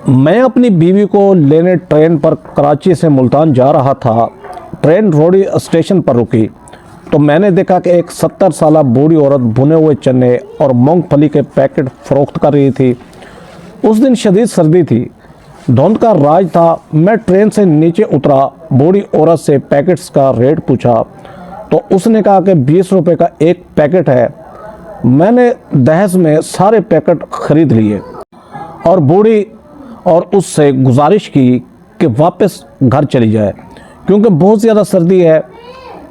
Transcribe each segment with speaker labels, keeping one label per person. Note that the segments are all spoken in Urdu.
Speaker 1: میں اپنی بیوی کو لینے ٹرین پر کراچی سے ملتان جا رہا تھا۔ ٹرین روڑی اسٹیشن پر رکی تو میں نے دیکھا کہ ایک 70 سالہ بوڑھی عورت بھنے ہوئے چنے اور مونگ پھلی کے پیکٹ فروخت کر رہی تھی۔ اس دن شدید سردی تھی، دھند کا راج تھا۔ میں ٹرین سے نیچے اترا، بوڑھی عورت سے پیکٹس کا ریٹ پوچھا تو اس نے کہا کہ 20 روپے کا ایک پیکٹ ہے۔ میں نے دہیز میں سارے پیکٹ خرید لیے اور بوڑھی اور اس سے گزارش کی کہ واپس گھر چلی جائے کیونکہ بہت زیادہ سردی ہے۔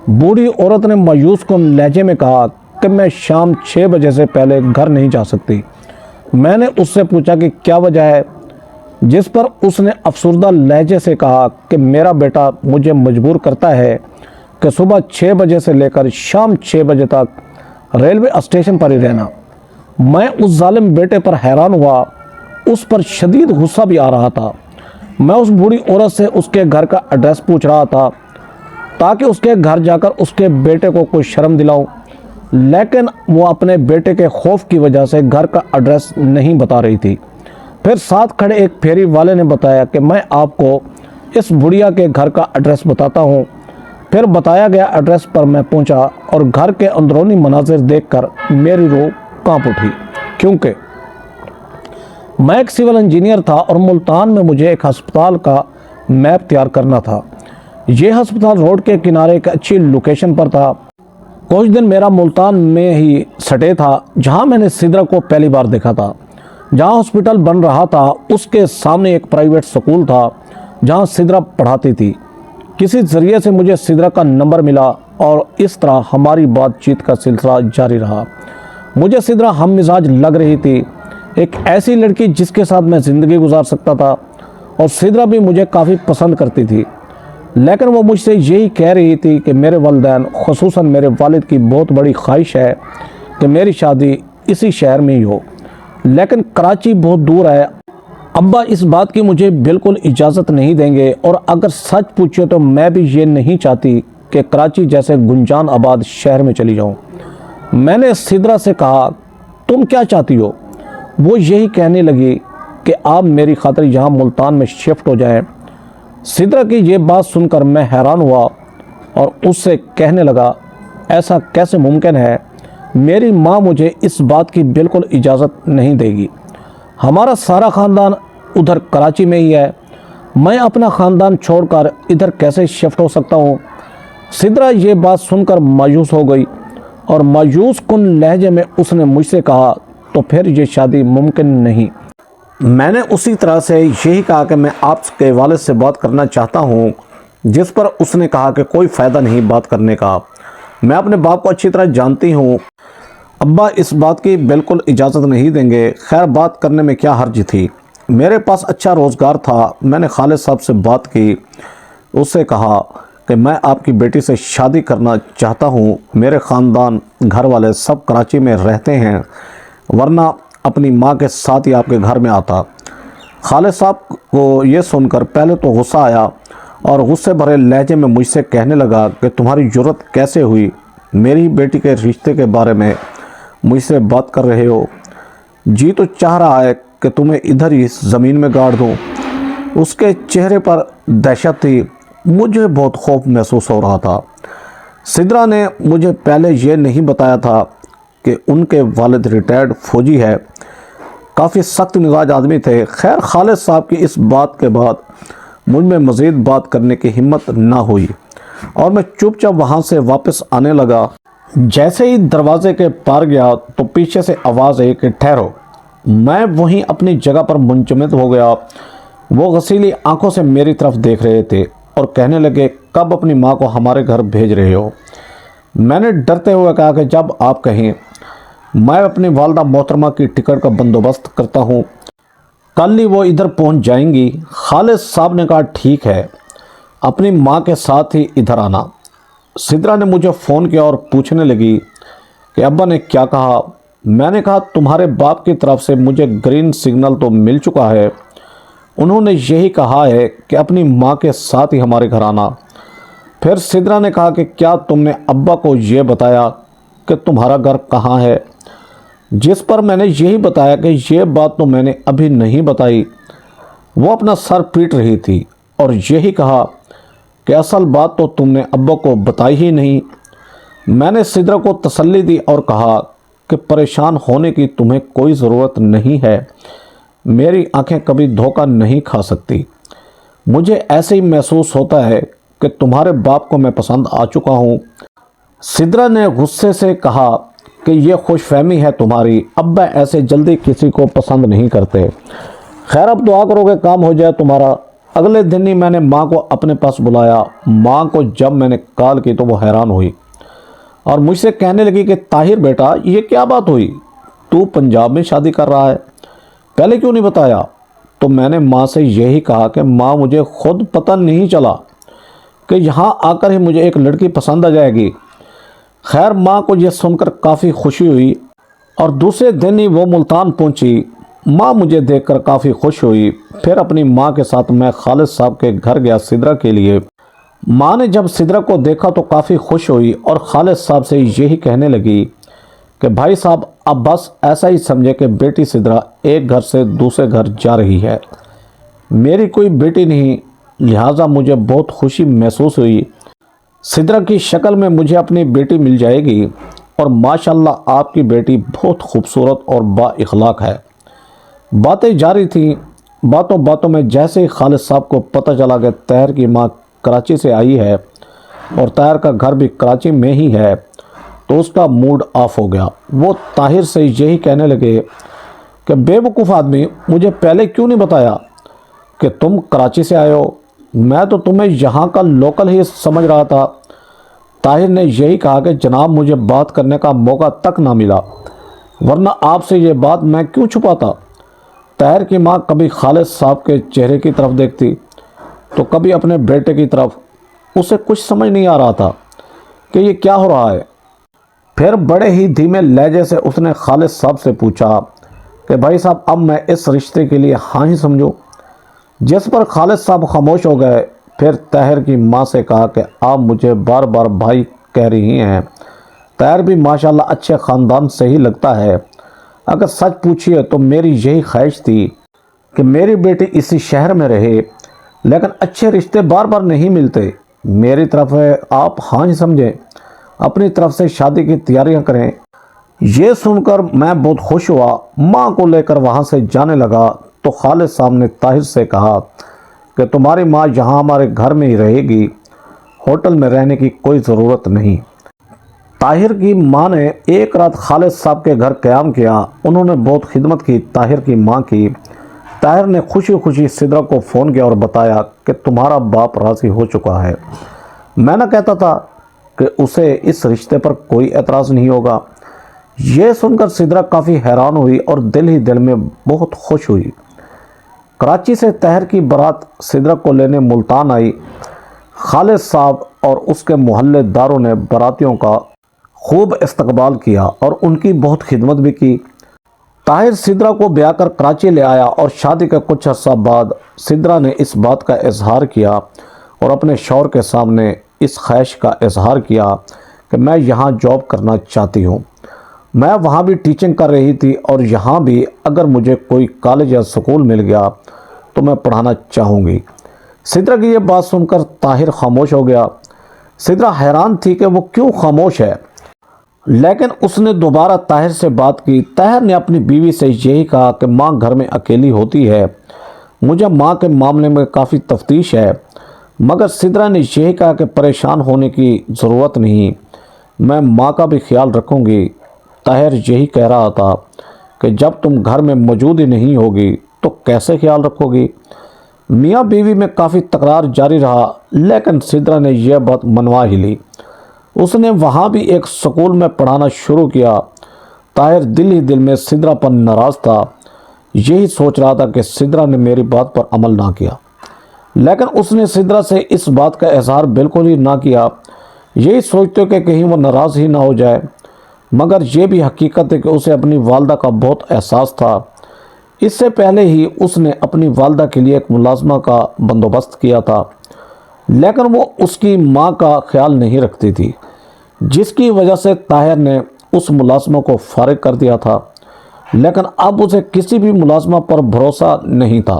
Speaker 1: بوڑھی عورت نے مایوس کن لہجے میں کہا کہ میں شام 6 بجے سے پہلے گھر نہیں جا سکتی۔ میں نے اس سے پوچھا کہ کیا وجہ ہے، جس پر اس نے افسردہ لہجے سے کہا کہ میرا بیٹا مجھے مجبور کرتا ہے کہ صبح 6 بجے سے لے کر شام 6 بجے تک ریلوے اسٹیشن پر ہی رہنا۔ میں اس ظالم بیٹے پر حیران ہوا، اس پر شدید غصہ بھی آ رہا تھا۔ میں اس بوڑھی عورت سے اس کے گھر کا ایڈریس پوچھ رہا تھا تاکہ اس کے گھر جا کر اس کے بیٹے کو کوئی شرم دلاؤں، لیکن وہ اپنے بیٹے کے خوف کی وجہ سے گھر کا ایڈریس نہیں بتا رہی تھی۔ پھر ساتھ کھڑے ایک پھیری والے نے بتایا کہ میں آپ کو اس بڑھیا کے گھر کا ایڈریس بتاتا ہوں۔ پھر بتایا گیا ایڈریس پر میں پہنچا اور گھر کے اندرونی مناظر دیکھ کر میری روح کانپ اٹھی، کیونکہ میں ایک سول انجینئر تھا اور ملتان میں مجھے ایک ہسپتال کا میپ تیار کرنا تھا۔ یہ ہسپتال روڈ کے کنارے ایک اچھی لوکیشن پر تھا۔ کچھ دن میرا ملتان میں ہی سٹے تھا جہاں میں نے سدرا کو پہلی بار دیکھا تھا۔ جہاں ہسپتال بن رہا تھا اس کے سامنے ایک پرائیویٹ سکول تھا جہاں سدرا پڑھاتی تھی۔ کسی ذریعے سے مجھے سدرا کا نمبر ملا اور اس طرح ہماری بات چیت کا سلسلہ جاری رہا۔ مجھے سدرا ہم مزاج لگ رہی تھی، ایک ایسی لڑکی جس کے ساتھ میں زندگی گزار سکتا تھا، اور سدرا بھی مجھے کافی پسند کرتی تھی۔ لیکن وہ مجھ سے یہی کہہ رہی تھی کہ میرے والدین خصوصاً میرے والد کی بہت بڑی خواہش ہے کہ میری شادی اسی شہر میں ہی ہو، لیکن کراچی بہت دور ہے۔ ابا اس بات کی مجھے بالکل اجازت نہیں دیں گے، اور اگر سچ پوچھو تو میں بھی یہ نہیں چاہتی کہ کراچی جیسے گنجان آباد شہر میں چلی جاؤں۔ میں نے سدرا سے کہا تم کیا چاہتی ہو؟ وہ یہی کہنے لگی کہ آپ میری خاطر یہاں ملتان میں شفٹ ہو جائیں۔ سدرا کی یہ بات سن کر میں حیران ہوا اور اس سے کہنے لگا ایسا کیسے ممکن ہے؟ میری ماں مجھے اس بات کی بالکل اجازت نہیں دے گی۔ ہمارا سارا خاندان ادھر کراچی میں ہی ہے، میں اپنا خاندان چھوڑ کر ادھر کیسے شفٹ ہو سکتا ہوں؟ سدرا یہ بات سن کر مایوس ہو گئی اور مایوس کن لہجے میں اس نے مجھ سے کہا تو پھر یہ شادی ممکن نہیں۔ میں نے اسی طرح سے یہی کہا کہ میں آپ کے والد سے بات کرنا چاہتا ہوں، جس پر اس نے کہا کہ کوئی فائدہ نہیں بات کرنے کا، میں اپنے باپ کو اچھی طرح جانتی ہوں، ابا اس بات کی بالکل اجازت نہیں دیں گے۔ خیر بات کرنے میں کیا حرج تھی، میرے پاس اچھا روزگار تھا۔ میں نے خالد صاحب سے بات کی، اس سے کہا کہ میں آپ کی بیٹی سے شادی کرنا چاہتا ہوں، میرے خاندان گھر والے سب کراچی میں رہتے ہیں، ورنہ اپنی ماں کے ساتھ ہی آپ کے گھر میں آتا۔ خالد صاحب کو یہ سن کر پہلے تو غصہ آیا اور غصے بھرے لہجے میں مجھ سے کہنے لگا کہ تمہاری جرت کیسے ہوئی میری بیٹی کے رشتے کے بارے میں مجھ سے بات کر رہے ہو؟ جی تو چاہ رہا ہے کہ تمہیں ادھر ہی زمین میں گاڑ دوں۔ اس کے چہرے پر دہشت تھی، مجھے بہت خوف محسوس ہو رہا تھا۔ سدرا نے مجھے پہلے یہ نہیں بتایا تھا کہ ان کے والد ریٹائرڈ فوجی ہے، کافی سخت مزاج آدمی تھے۔ خیر خالد صاحب کی اس بات کے بعد مجھ میں مزید بات کرنے کی ہمت نہ ہوئی اور میں چپ چاپ وہاں سے واپس آنے لگا۔ جیسے ہی دروازے کے پار گیا تو پیچھے سے آواز آئی کہ ٹھہرو۔ میں وہیں اپنی جگہ پر منجمد ہو گیا۔ وہ غسیلی آنکھوں سے میری طرف دیکھ رہے تھے اور کہنے لگے کب اپنی ماں کو ہمارے گھر بھیج رہے ہو؟ میں نے ڈرتے ہوئے کہا کہ جب آپ کہیں۔ میں اپنی والدہ محترمہ کی ٹکٹ کا بندوبست کرتا ہوں، کل ہی وہ ادھر پہنچ جائیں گی۔ خالد صاحب نے کہا ٹھیک ہے، اپنی ماں کے ساتھ ہی ادھر آنا۔ سدرا نے مجھے فون کیا اور پوچھنے لگی کہ ابا نے کیا کہا۔ میں نے کہا تمہارے باپ کی طرف سے مجھے گرین سگنل تو مل چکا ہے، انہوں نے یہی کہا ہے کہ اپنی ماں کے ساتھ ہی ہمارے گھر آنا۔ پھر سدرا نے کہا کہ کیا تم نے ابا کو یہ بتایا کہ تمہارا گھر کہاں ہے؟ جس پر میں نے یہی بتایا کہ یہ بات تو میں نے ابھی نہیں بتائی، وہ اپنا سر پیٹ رہی تھی اور یہی کہا کہ اصل بات تو تم نے ابا کو بتائی ہی نہیں۔ میں نے سدرا کو تسلی دی اور کہا کہ پریشان ہونے کی تمہیں کوئی ضرورت نہیں ہے، میری آنکھیں کبھی دھوکہ نہیں کھا سکتی۔ مجھے ایسے ہی محسوس ہوتا ہے کہ تمہارے باپ کو میں پسند آ چکا ہوں۔ سدرا نے غصے سے کہا کہ یہ خوش فہمی ہے تمہاری، ابا ایسے جلدی کسی کو پسند نہیں کرتے۔ خیر اب دعا کرو کہ کام ہو جائے تمہارا۔ اگلے دن ہی میں نے ماں کو اپنے پاس بلایا۔ ماں کو جب میں نے کال کی تو وہ حیران ہوئی اور مجھ سے کہنے لگی کہ طاہر بیٹا یہ کیا بات ہوئی، تو پنجاب میں شادی کر رہا ہے، پہلے کیوں نہیں بتایا؟ تو میں نے ماں سے یہی کہا کہ ماں مجھے خود پتہ نہیں چلا کہ یہاں آ کر ہی مجھے ایک لڑکی پسند آ جائے گی۔ خیر ماں کو یہ سن کر کافی خوشی ہوئی اور دوسرے دن ہی وہ ملتان پہنچی۔ ماں مجھے دیکھ کر کافی خوش ہوئی۔ پھر اپنی ماں کے ساتھ میں خالد صاحب کے گھر گیا سدرا کے لیے۔ ماں نے جب سدرا کو دیکھا تو کافی خوش ہوئی اور خالد صاحب سے یہی کہنے لگی کہ بھائی صاحب اب بس ایسا ہی سمجھے کہ بیٹی سدرا ایک گھر سے دوسرے گھر جا رہی ہے، میری کوئی بیٹی نہیں، لہٰذا مجھے بہت خوشی محسوس ہوئی۔ سدرا کی شکل میں مجھے اپنی بیٹی مل جائے گی اور ماشاءاللہ آپ کی بیٹی بہت خوبصورت اور با اخلاق ہے۔ باتیں جاری تھیں۔ باتوں باتوں میں جیسے ہی خالد صاحب کو پتہ چلا کہ طاہر کی ماں کراچی سے آئی ہے اور طاہر کا گھر بھی کراچی میں ہی ہے تو اس کا موڈ آف ہو گیا۔ وہ طاہر سے یہی کہنے لگے کہ بے وقوف آدمی، مجھے پہلے کیوں نہیں بتایا کہ تم کراچی سے آئے ہو، میں تو تمہیں یہاں کا لوکل ہی سمجھ رہا تھا۔ طاہر نے یہی کہا کہ جناب مجھے بات کرنے کا موقع تک نہ ملا، ورنہ آپ سے یہ بات میں کیوں چھپاتا۔ طاہر کی ماں کبھی خالد صاحب کے چہرے کی طرف دیکھتی تو کبھی اپنے بیٹے کی طرف، اسے کچھ سمجھ نہیں آ رہا تھا کہ یہ کیا ہو رہا ہے۔ پھر بڑے ہی دھیمے لہجے سے اس نے خالد صاحب سے پوچھا کہ بھائی صاحب اب میں اس رشتے کے لیے ہاں ہی سمجھوں، جس پر خالد صاحب خاموش ہو گئے۔ پھر طاہر کی ماں سے کہا کہ آپ مجھے بار بار بھائی کہہ رہی ہیں، طاہر بھی ماشاءاللہ اچھے خاندان سے ہی لگتا ہے، اگر سچ پوچھیے تو میری یہی خواہش تھی کہ میری بیٹی اسی شہر میں رہے، لیکن اچھے رشتے بار بار نہیں ملتے، میری طرف ہے آپ ہاں ہی سمجھیں، اپنی طرف سے شادی کی تیاریاں کریں۔ یہ سن کر میں بہت خوش ہوا۔ ماں کو لے کر وہاں سے جانے لگا تو خالد صاحب نے طاہر سے کہا کہ تمہاری ماں یہاں ہمارے گھر میں ہی رہے گی، ہوٹل میں رہنے کی کوئی ضرورت نہیں۔ طاہر کی ماں نے ایک رات خالد صاحب کے گھر قیام کیا۔ انہوں نے بہت خدمت کی طاہر کی ماں کی۔ طاہر نے خوشی خوشی سدرا کو فون کیا اور بتایا کہ تمہارا باپ راضی ہو چکا ہے۔ میں نہ کہتا تھا کہ اسے اس رشتے پر کوئی اعتراض نہیں ہوگا۔ یہ سن کر سدرا کافی حیران ہوئی اور دل ہی دل میں بہت خوش ہوئی۔ کراچی سے طاہر کی بارات سدرا کو لینے ملتان آئی۔ خالد صاحب اور اس کے محلے داروں نے باراتیوں کا خوب استقبال کیا اور ان کی بہت خدمت بھی کی۔ طاہر سدرا کو بیاہ کر کراچی لے آیا اور شادی کے کچھ عرصہ بعد سدرا نے اس بات کا اظہار کیا اور اپنے شوہر کے سامنے اس خواہش کا اظہار کیا کہ میں یہاں جاب کرنا چاہتی ہوں، میں وہاں بھی ٹیچنگ کر رہی تھی اور یہاں بھی اگر مجھے کوئی کالج یا سکول مل گیا تو میں پڑھانا چاہوں گی۔ سدرا کی یہ بات سن کر طاہر خاموش ہو گیا۔ سدرا حیران تھی کہ وہ کیوں خاموش ہے، لیکن اس نے دوبارہ طاہر سے بات کی۔ طاہر نے اپنی بیوی سے یہی کہا کہ ماں گھر میں اکیلی ہوتی ہے، مجھے ماں کے معاملے میں کافی تفتیش ہے، مگر سدرا نے یہی کہا کہ پریشان ہونے کی ضرورت نہیں، میں ماں کا بھی خیال رکھوں گی۔ طاہر یہی کہہ رہا تھا کہ جب تم گھر میں موجود ہی نہیں ہوگی تو کیسے خیال رکھو گی۔ میاں بیوی میں کافی تکرار جاری رہا، لیکن سدرا نے یہ بات منوا ہی لی۔ اس نے وہاں بھی ایک سکول میں پڑھانا شروع کیا۔ طاہر دل ہی دل میں سدرا پر ناراض تھا، یہی سوچ رہا تھا کہ سدرا نے میری بات پر عمل نہ کیا، لیکن اس نے سدرا سے اس بات کا اظہار بالکل ہی نہ کیا، یہی سوچتے کہ کہیں وہ ناراض ہی نہ ہو جائے۔ مگر یہ بھی حقیقت ہے کہ اسے اپنی والدہ کا بہت احساس تھا۔ اس سے پہلے ہی اس نے اپنی والدہ کے لیے ایک ملازمہ کا بندوبست کیا تھا، لیکن وہ اس کی ماں کا خیال نہیں رکھتی تھی، جس کی وجہ سے طاہر نے اس ملازمہ کو فارغ کر دیا تھا، لیکن اب اسے کسی بھی ملازمہ پر بھروسہ نہیں تھا۔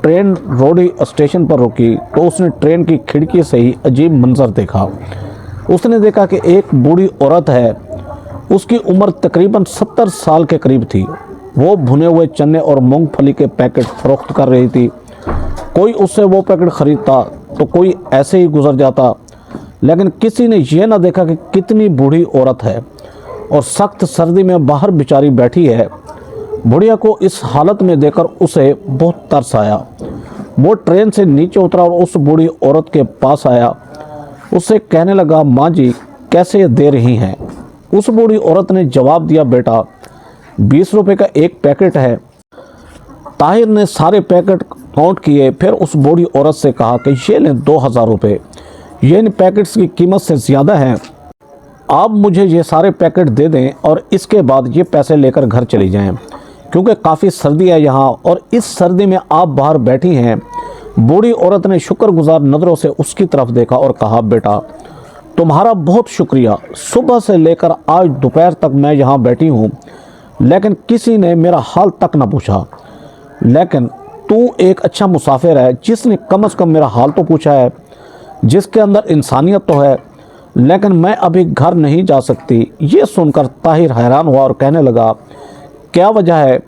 Speaker 1: ٹرین روڑی اسٹیشن پر رکی تو اس نے ٹرین کی کھڑکی سے ہی عجیب منظر دیکھا۔ اس نے دیکھا کہ ایک بوڑھی عورت ہے، اس کی عمر تقریباً 70 سال کے قریب تھی۔ وہ بھنے ہوئے چنے اور مونگ پھلی کے پیکٹ فروخت کر رہی تھی۔ کوئی اس سے وہ پیکٹ خریدتا تو کوئی ایسے ہی گزر جاتا، لیکن کسی نے یہ نہ دیکھا کہ کتنی بوڑھی عورت ہے اور سخت سردی میں باہر بیچاری بیٹھی ہے۔ بڑھیا کو اس حالت میں دیکھ کر اسے بہت ترس آیا۔ وہ ٹرین سے نیچے اترا اور اس بوڑھی عورت کے پاس آیا۔ اس سے کہنے لگا، ماں جی کیسے دے رہی ہیں؟ اس بوڑھی عورت نے جواب دیا، بیٹا 20 روپے کا ایک پیکٹ ہے۔ طاہر نے سارے پیکٹ کاؤنٹ کیے، پھر اس بوڑھی عورت سے کہا کہ یہ لیں 2000 روپے، یہ ان پیکٹس کی قیمت سے زیادہ ہیں، آپ مجھے یہ سارے پیکٹ دے دیں اور اس کے بعد یہ پیسے لے کر گھر چلی جائیں، کیونکہ کافی سردی ہے یہاں اور اس سردی میں آپ باہر بیٹھی ہیں۔ بوڑھی عورت نے شکر گزار نظروں سے اس کی طرف دیکھا اور کہا، بیٹا تمہارا بہت شکریہ، صبح سے لے کر آج دوپہر تک میں یہاں بیٹھی ہوں لیکن کسی نے میرا حال تک نہ پوچھا، لیکن تو ایک اچھا مسافر ہے جس نے کم از کم میرا حال تو پوچھا ہے، جس کے اندر انسانیت تو ہے، لیکن میں ابھی گھر نہیں جا سکتی۔ یہ سن کر طاہر حیران ہوا اور کہنے لگا، کیا وجہ ہے؟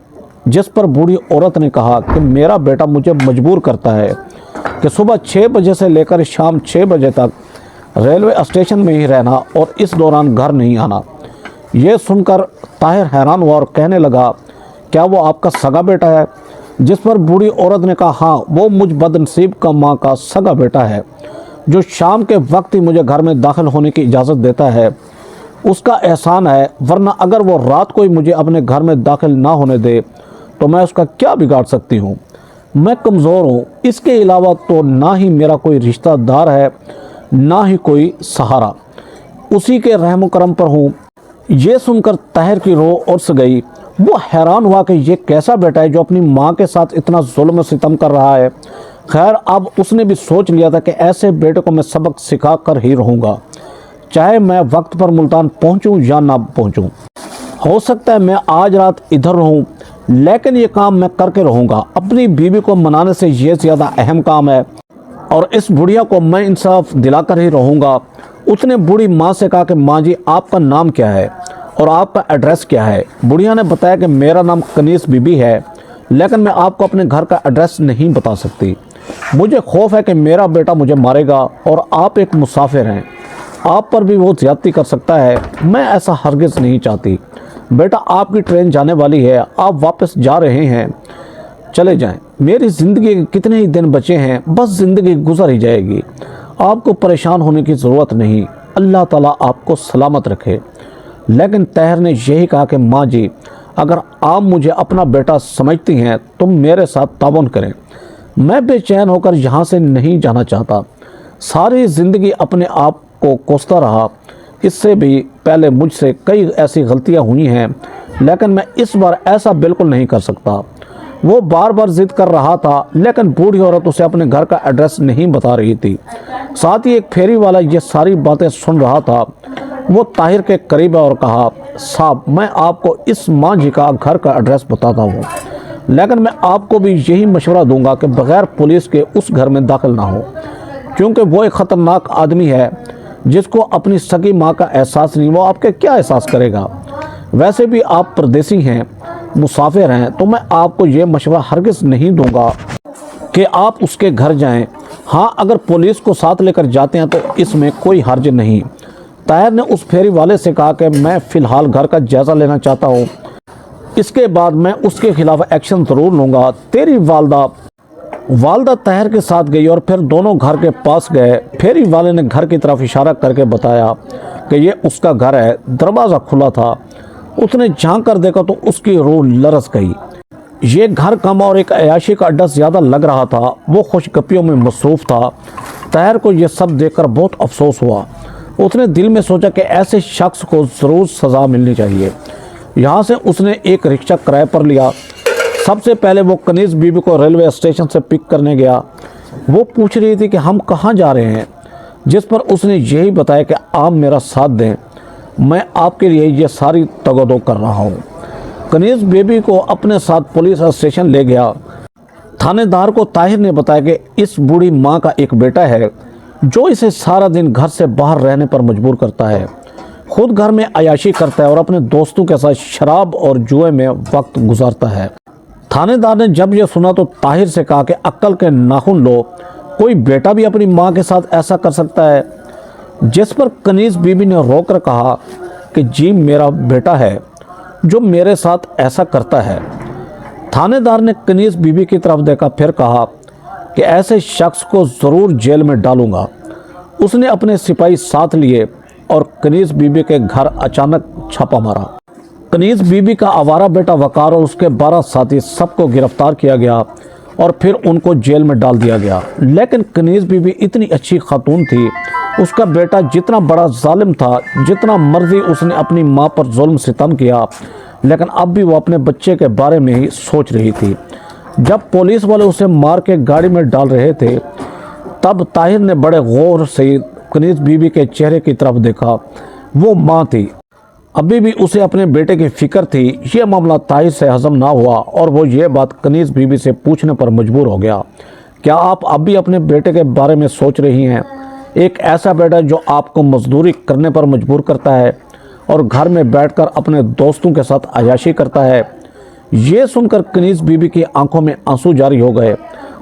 Speaker 1: جس پر بوڑھی عورت نے کہا کہ میرا بیٹا مجھے مجبور کرتا ہے کہ صبح 6 بجے سے لے کر شام 6 بجے تک ریلوے اسٹیشن میں ہی رہنا اور اس دوران گھر نہیں آنا۔ یہ سن کر طاہر حیران ہوا اور کہنے لگا، کیا وہ آپ کا سگا بیٹا ہے؟ جس پر بوڑھی عورت نے کہا، ہاں وہ مجھ بدنصیب کا ماں کا سگا بیٹا ہے جو شام کے وقت ہی مجھے گھر میں داخل ہونے کی اجازت دیتا ہے، اس کا احسان ہے، ورنہ اگر وہ رات کو ہی مجھے اپنے گھر میں داخل نہ ہونے دے تو میں اس کا کیا بگاڑ سکتی ہوں؟ میں کمزور ہوں، اس کے علاوہ تو نہ ہی میرا کوئی رشتہ دار ہے نہ ہی کوئی سہارا، اسی کے رحم و کرم پر ہوں۔ یہ سن کر طاہر کی روح ارس گئی۔ وہ حیران ہوا کہ یہ کیسا بیٹا ہے جو اپنی ماں کے ساتھ اتنا ظلم و ستم کر رہا ہے۔ خیر اب اس نے بھی سوچ لیا تھا کہ ایسے بیٹے کو میں سبق سکھا کر ہی رہوں گا، چاہے میں وقت پر ملتان پہنچوں یا نہ پہنچوں۔ ہو سکتا ہے میں آج رات ادھر رہوں، لیکن یہ کام میں کر کے رہوں گا۔ اپنی بیوی کو منانے سے یہ زیادہ اہم کام ہے اور اس بڑھیا کو میں انصاف دلا کر ہی رہوں گا۔ اس نے بوڑھی ماں سے کہا کہ ماں جی آپ کا نام کیا ہے اور آپ کا ایڈریس کیا ہے؟ بڑھیا نے بتایا کہ میرا نام کنیز بی بی ہے، لیکن میں آپ کو اپنے گھر کا ایڈریس نہیں بتا سکتی۔ مجھے خوف ہے کہ میرا بیٹا مجھے مارے گا اور آپ ایک مسافر ہیں، آپ پر بھی وہ زیادتی کر سکتا ہے۔ میں ایسا ہرگز نہیں چاہتی۔ بیٹا آپ کی ٹرین جانے والی ہے، آپ واپس جا رہے ہیں، چلے جائیں۔ میری زندگی کے کتنے ہی دن بچے ہیں، بس زندگی گزر ہی جائے گی، آپ کو پریشان ہونے کی ضرورت نہیں، اللہ تعالیٰ آپ کو سلامت رکھے۔ لیکن طاہر نے یہی کہا کہ ماں جی اگر آپ مجھے اپنا بیٹا سمجھتی ہیں تو میرے ساتھ تعاون کریں، میں بے چین ہو کر یہاں سے نہیں جانا چاہتا۔ ساری زندگی اپنے آپ کو کوستا رہا، اس سے بھی پہلے مجھ سے کئی ایسی غلطیاں ہوئی ہیں، لیکن میں اس بار ایسا بالکل نہیں کر سکتا۔ وہ بار بار ضد کر رہا تھا، لیکن بوڑھی عورت اسے اپنے گھر کا ایڈریس نہیں بتا رہی تھی۔ ساتھ ہی ایک پھیری والا یہ ساری باتیں سن رہا تھا۔ وہ طاہر کے قریب اور کہا، صاحب میں آپ کو اس ماں جی کا گھر کا ایڈریس بتاتا ہوں، لیکن میں آپ کو بھی یہی مشورہ دوں گا کہ بغیر پولیس کے اس گھر میں داخل نہ ہو، کیونکہ وہ ایک خطرناک آدمی ہے جس کو اپنی سگی ماں کا احساس نہیں، وہ آپ کے کیا احساس کرے گا؟ ویسے بھی آپ پردیسی ہیں، مسافر ہیں، تو میں آپ کو یہ مشورہ ہرگز نہیں دوں گا کہ آپ اس کے گھر جائیں۔ ہاں اگر پولیس کو ساتھ لے کر جاتے ہیں تو اس میں کوئی حرج نہیں۔ طاہر نے اس پھیری والے سے کہا کہ میں فی الحال گھر کا جائزہ لینا چاہتا ہوں، اس کے بعد میں اس کے خلاف ایکشن ضرور لوں گا۔ تیری والدہ طاہر کے ساتھ گئی اور پھر دونوں گھر کے پاس گئے۔ پھیری والے نے گھر کی طرف اشارہ کر کے بتایا کہ یہ اس کا گھر ہے۔ دروازہ کھلا تھا، اس نے جھانک کر دیکھا تو اس کی روح لرز گئی۔ یہ گھر کم اور ایک عیاشی کا اڈا زیادہ لگ رہا تھا۔ وہ خوش گپیوں میں مصروف تھا۔ طاہر کو یہ سب دیکھ کر بہت افسوس ہوا۔ اس نے دل میں سوچا کہ ایسے شخص کو ضرور سزا ملنی چاہیے۔ یہاں سے اس نے ایک رکشہ کرائے پر لیا۔ سب سے پہلے وہ کنیز بی بی کو ریلوے اسٹیشن سے پک کرنے گیا۔ وہ پوچھ رہی تھی کہ ہم کہاں جا رہے ہیں، جس پر اس نے یہی بتایا کہ آپ میرا ساتھ دیں، میں آپ کے لیے یہ ساری تگ و دو کر رہا ہوں۔ کنیز بیبی کو اپنے ساتھ پولیس اسٹیشن لے گیا۔ تھانے کو طاہر نے بتایا کہ اس بوڑھی ماں کا ایک بیٹا ہے جو اسے سارا دن گھر سے باہر رہنے پر مجبور کرتا ہے، خود گھر میں عیاشی کرتا ہے اور اپنے دوستوں کے ساتھ شراب اور جوئے میں وقت گزارتا ہے۔ تھانے نے جب یہ سنا تو طاہر سے کہا کہ عقل کے ناخن لو، کوئی بیٹا بھی اپنی ماں کے ساتھ ایسا کر سکتا ہے؟ جس پر کنیز بیوی نے رو کر کہا کہ جی میرا بیٹا ہے جو میرے ساتھ ایسا کرتا ہے۔ تھانے نے کنیز بیوی کی طرف دیکھا، پھر کہا کہ ایسے شخص کو ضرور جیل میں ڈالوں گا۔ اس نے اپنے سپاہی ساتھ لیے اور کنیز بیوی کے گھر اچانک چھاپا مارا۔ کنیز بیوی کا آوارہ بیٹا وقار اور اس کے 12 ساتھی سب کو گرفتار کیا گیا اور پھر ان کو جیل میں ڈال دیا گیا۔ لیکن کنیز بیوی اتنی اچھی خاتون تھی، اس کا بیٹا جتنا بڑا ظالم تھا، جتنا مرضی اس نے اپنی ماں پر ظلم ستم کیا، لیکن اب بھی وہ اپنے بچے کے بارے میں ہی سوچ رہی تھی۔ جب پولیس والے اسے مار کے گاڑی میں ڈال رہے تھے تب طاہر نے بڑے غور سے کنیز بیوی کے چہرے کی طرف دیکھا۔ وہ ماں تھی، ابھی بھی اسے اپنے بیٹے کی فکر تھی۔ یہ معاملہ طاہر سے ہضم نہ ہوا اور وہ یہ بات کنیز بیوی سے پوچھنے پر مجبور ہو گیا، کیا آپ اب بھی اپنے بیٹے کے بارے میں سوچ رہی ہیں؟ ایک ایسا بیٹا جو آپ کو مزدوری کرنے پر مجبور کرتا ہے اور گھر میں بیٹھ کر اپنے دوستوں کے ساتھ عیاشی کرتا ہے۔ یہ سن کر کنیز بیوی کی آنکھوں میں آنسو جاری ہو گئے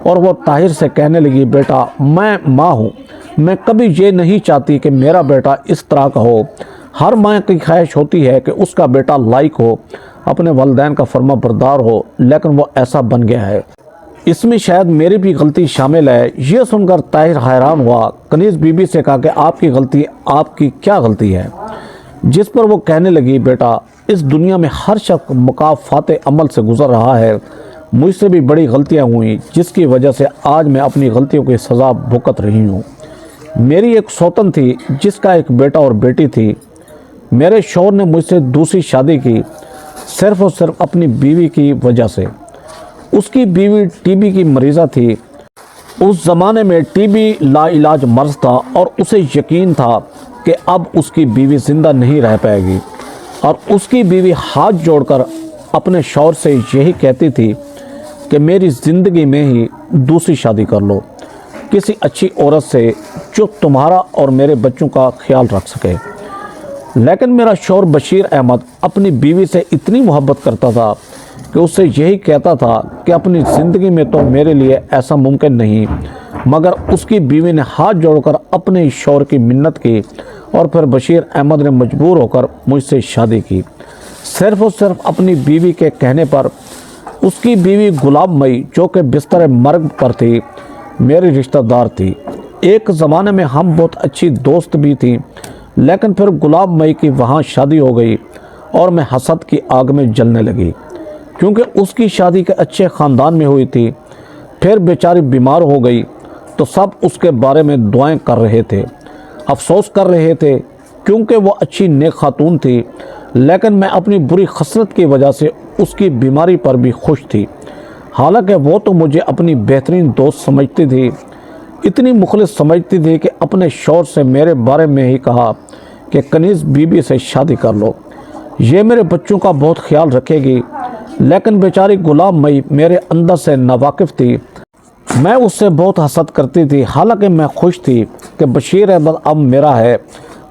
Speaker 1: اور وہ طاہر سے کہنے لگی، بیٹا میں ماں ہوں، میں کبھی یہ نہیں چاہتی کہ میرا بیٹا اس طرح کا ہو۔ ہر ماں کی خواہش ہوتی ہے کہ اس کا بیٹا لائق ہو، اپنے والدین کا فرما بردار ہو، لیکن وہ ایسا بن گیا ہے۔ اس میں شاید میری بھی غلطی شامل ہے۔ یہ سن کر طاہر حیران ہوا، کنیز بیوی سے کہا کہ آپ کی غلطی، آپ کی کیا غلطی ہے؟ جس پر وہ کہنے لگی، بیٹا اس دنیا میں ہر شخص مکافات عمل سے گزر رہا ہے، مجھ سے بھی بڑی غلطیاں ہوئیں جس کی وجہ سے آج میں اپنی غلطیوں کی سزا بھگت رہی ہوں۔ میری ایک سوتن تھی جس کا ایک بیٹا اور بیٹی تھی۔ میرے شوہر نے مجھ سے دوسری شادی کی صرف اور صرف اپنی بیوی کی وجہ سے۔ اس کی بیوی ٹی بی کی مریضہ تھی۔ اس زمانے میں ٹی بی لا علاج مرض تھا اور اسے یقین تھا کہ اب اس کی بیوی زندہ نہیں رہ پائے گی، اور اس کی بیوی ہاتھ جوڑ کر اپنے شوہر سے یہی کہتی تھی کہ میری زندگی میں ہی دوسری شادی کر لو، کسی اچھی عورت سے جو تمہارا اور میرے بچوں کا خیال رکھ سکے۔ لیکن میرا شوہر بشیر احمد اپنی بیوی سے اتنی محبت کرتا تھا کہ اس سے یہی کہتا تھا کہ اپنی زندگی میں تو میرے لیے ایسا ممکن نہیں، مگر اس کی بیوی نے ہاتھ جوڑ کر اپنے شوہر کی منت کی اور پھر بشیر احمد نے مجبور ہو کر مجھ سے شادی کی، صرف اور صرف اپنی بیوی کے کہنے پر۔ اس کی بیوی گلاب مئی جو کہ بستر مرگ پر تھی، میری رشتہ دار تھی۔ ایک زمانے میں ہم بہت اچھی دوست بھی تھیں، لیکن پھر گلاب مئی کی وہاں شادی ہو گئی اور میں حسد کی آگ میں جلنے لگی، کیونکہ اس کی شادی کے اچھے خاندان میں ہوئی تھی۔ پھر بیچاری بیمار ہو گئی تو سب اس کے بارے میں دعائیں کر رہے تھے، افسوس کر رہے تھے، کیونکہ وہ اچھی نیک خاتون تھی۔ لیکن میں اپنی بری خصلت کی وجہ سے اس کی بیماری پر بھی خوش تھی، حالانکہ وہ تو مجھے اپنی بہترین دوست سمجھتی تھی، اتنی مخلص سمجھتی تھی کہ اپنے شوہر سے میرے بارے میں ہی کہا کہ کنیز بیوی سے شادی کر لو، یہ میرے بچوں کا بہت خیال رکھے گی۔ لیکن بیچاری گلاب مئی میرے اندر سے ناواقف تھی، میں اس سے بہت حسد کرتی تھی، حالانکہ میں خوش تھی کہ بشیر احمد اب میرا ہے،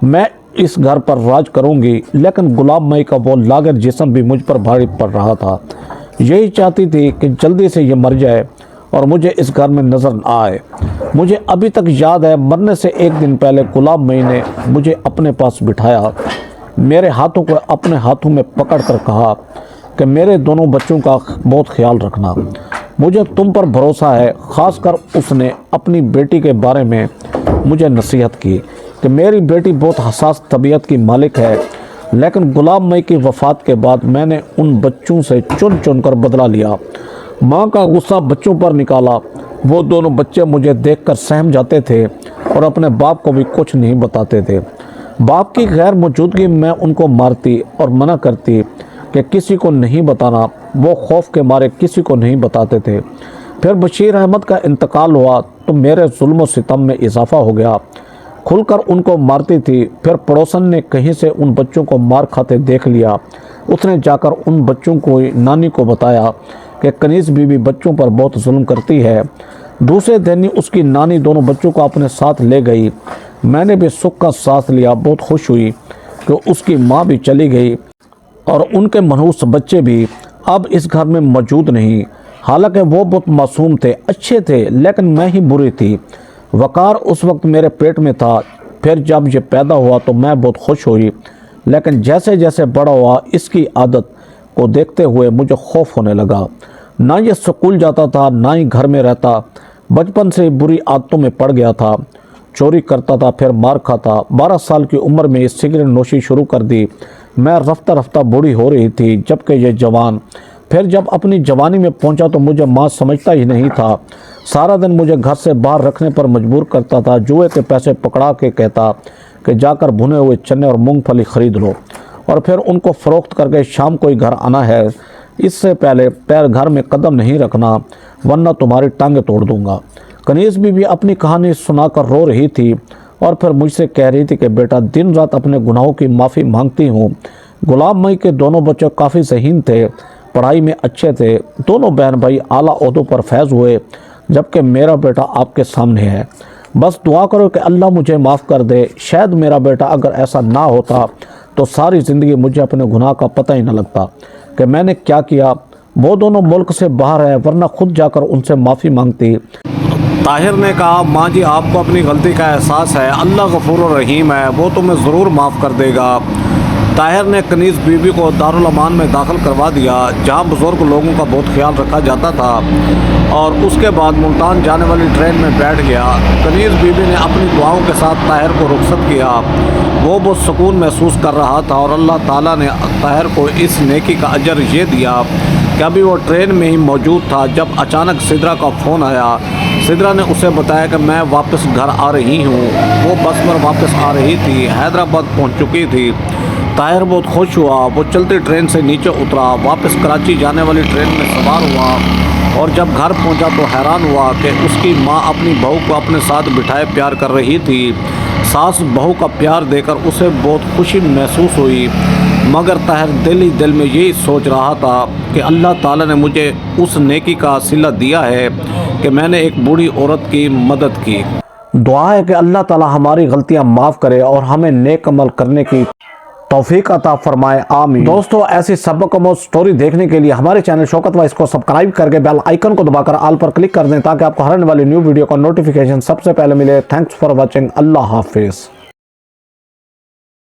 Speaker 1: میں اس گھر پر راج کروں گی۔ لیکن گلاب مئی کا وہ لاغر جسم بھی مجھ پر بھاری پڑ رہا تھا، یہی چاہتی تھی کہ جلدی سے یہ مر جائے اور مجھے اس گھر میں نظر نہ آئے۔ مجھے ابھی تک یاد ہے، مرنے سے ایک دن پہلے گلاب مئی نے مجھے اپنے پاس بٹھایا، میرے ہاتھوں کو اپنے ہاتھوں میں پکڑ کر کہا کہ میرے دونوں بچوں کا بہت خیال رکھنا، مجھے تم پر بھروسہ ہے۔ خاص کر اس نے اپنی بیٹی کے بارے میں مجھے نصیحت کی کہ میری بیٹی بہت حساس طبیعت کی مالک ہے، لیکن گلاب مئی کی وفات کے بعد میں نے ان بچوں سے چن چن کر بدلہ لیا، ماں کا غصہ بچوں پر نکالا۔ وہ دونوں بچے مجھے دیکھ کر سہم جاتے تھے اور اپنے باپ کو بھی کچھ نہیں بتاتے تھے۔ باپ کی غیر موجودگی میں ان کو مارتی اور منع کرتی کہ کسی کو نہیں بتانا، وہ خوف کے مارے کسی کو نہیں بتاتے تھے۔ پھر بشیر احمد کا انتقال ہوا تو میرے ظلم و ستم میں اضافہ ہو گیا۔ کھل کر ان کو مارتی تھی۔ پھر پڑوسن نے کہیں سے ان بچوں کو مار کھاتے دیکھ لیا۔ اس نے جا کر ان بچوں کو نانی کو بتایا کہ کنیز بی بی بچوں پر بہت ظلم کرتی ہے۔ دوسرے دن ہی اس کی نانی دونوں بچوں کو اپنے ساتھ لے گئی۔ میں نے بھی سکھ کا سانس لیا، بہت خوش ہوئی کہ اس کی ماں بھی چلی گئی اور ان کے منحوس بچے بھی اب اس گھر میں موجود نہیں۔ حالانکہ وہ بہت معصوم تھے، اچھے تھے، لیکن میں ہی بری تھی۔ وقار اس وقت میرے پیٹ میں تھا۔ پھر جب یہ پیدا ہوا تو میں بہت خوش ہوئی، لیکن جیسے جیسے بڑا ہوا اس کی عادت کو دیکھتے ہوئے مجھے خوف ہونے لگا۔ نہ یہ سکول جاتا تھا، نہ ہی گھر میں رہتا۔ بچپن سے بری عادتوں میں پڑ گیا تھا، چوری کرتا تھا، پھر مار کھاتا۔ 12 سال کی عمر میں سگریٹ نوشی شروع کر دی۔ میں رفتہ رفتہ بوڑھی ہو رہی تھی، جبکہ یہ جوان۔ پھر جب اپنی جوانی میں پہنچا تو مجھے ماں سمجھتا ہی نہیں تھا۔ سارا دن مجھے گھر سے باہر رکھنے پر مجبور کرتا تھا۔ جوئے کے پیسے پکڑا کے کہتا کہ جا کر بھنے ہوئے چنے اور مونگ پھلی خرید لو، اور پھر ان کو فروخت کر کے شام کو ہی گھر آنا ہے۔ اس سے پہلے پیر گھر میں قدم نہیں رکھنا، ورنہ تمہاری ٹانگیں توڑ دوں گا۔ کنیز بی بی اپنی کہانی سنا کر رو رہی تھی اور پھر مجھ سے کہہ رہی تھی کہ بیٹا دن رات اپنے گناہوں کی معافی مانگتی ہوں۔ غلام مئی کے دونوں بچے کافی ذہین تھے، پڑھائی میں اچھے تھے۔ دونوں بہن بھائی اعلیٰ عہدوں پر فیض ہوئے، جبکہ میرا بیٹا آپ کے سامنے ہے۔ بس دعا کرو کہ اللہ مجھے معاف کر دے۔ شاید میرا بیٹا اگر ایسا نہ ہوتا تو ساری زندگی مجھے اپنے گناہ کا پتہ ہی نہ لگتا کہ میں نے کیا کیا۔ وہ دونوں ملک سے باہر ہیں، ورنہ خود جا کر ان سے معافی مانگتی۔ طاہر نے کہا ماں جی آپ کو اپنی غلطی کا احساس ہے، اللہ غفور الرحیم ہے، وہ تمہیں ضرور معاف کر دے گا۔ طاہر نے کنیز بی بی کو دارالامان میں داخل کروا دیا، جہاں بزرگ لوگوں کا بہت خیال رکھا جاتا تھا، اور اس کے بعد ملتان جانے والی ٹرین میں بیٹھ گیا۔ کنیز بی بی نے اپنی دعاؤں کے ساتھ طاہر کو رخصت کیا۔ وہ بہت سکون محسوس کر رہا تھا، اور اللہ تعالیٰ نے طاہر کو اس نیکی کا اجر یہ دیا کہ ابھی وہ ٹرین میں ہی موجود تھا جب اچانک سدرا کا فون آیا۔ سدرا نے اسے بتایا کہ میں واپس گھر آ رہی ہوں۔ وہ بس پر واپس آ رہی تھی، حیدرآباد پہنچ چکی تھی۔ طاہر بہت خوش ہوا۔ وہ چلتی ٹرین سے نیچے اترا، واپس کراچی جانے والی ٹرین میں سوار ہوا، اور جب گھر پہنچا تو حیران ہوا کہ اس کی ماں اپنی بہو کو اپنے ساتھ بٹھائے پیار کر رہی تھی۔ ساس بہو کا پیار دے کر اسے بہت خوشی محسوس ہوئی، مگر طاہر دل ہی دل میں یہی سوچ رہا تھا کہ اللہ تعالیٰ نے مجھے اس نیکی کا صلہ دیا ہے کہ میں نے ایک بوڑھی عورت کی مدد کی۔ دعا ہے کہ اللہ تعالیٰ ہماری غلطیاں معاف کرے اور ہمیں نیک عمل کرنے کی توفیق عطا فرمائے، آمین۔ دوستو ایسی سبق آموز سٹوری دیکھنے کے لیے ہمارے چینل شوکت وائس کو سبسکرائب کر کے بیل آئیکن کو دبا کر آل پر کلک کر دیں تاکہ آپ کو ہر آنے والی نیو ویڈیو کا نوٹیفیکیشن سب سے پہلے ملے۔ Thanks for watching. اللہ حافظ۔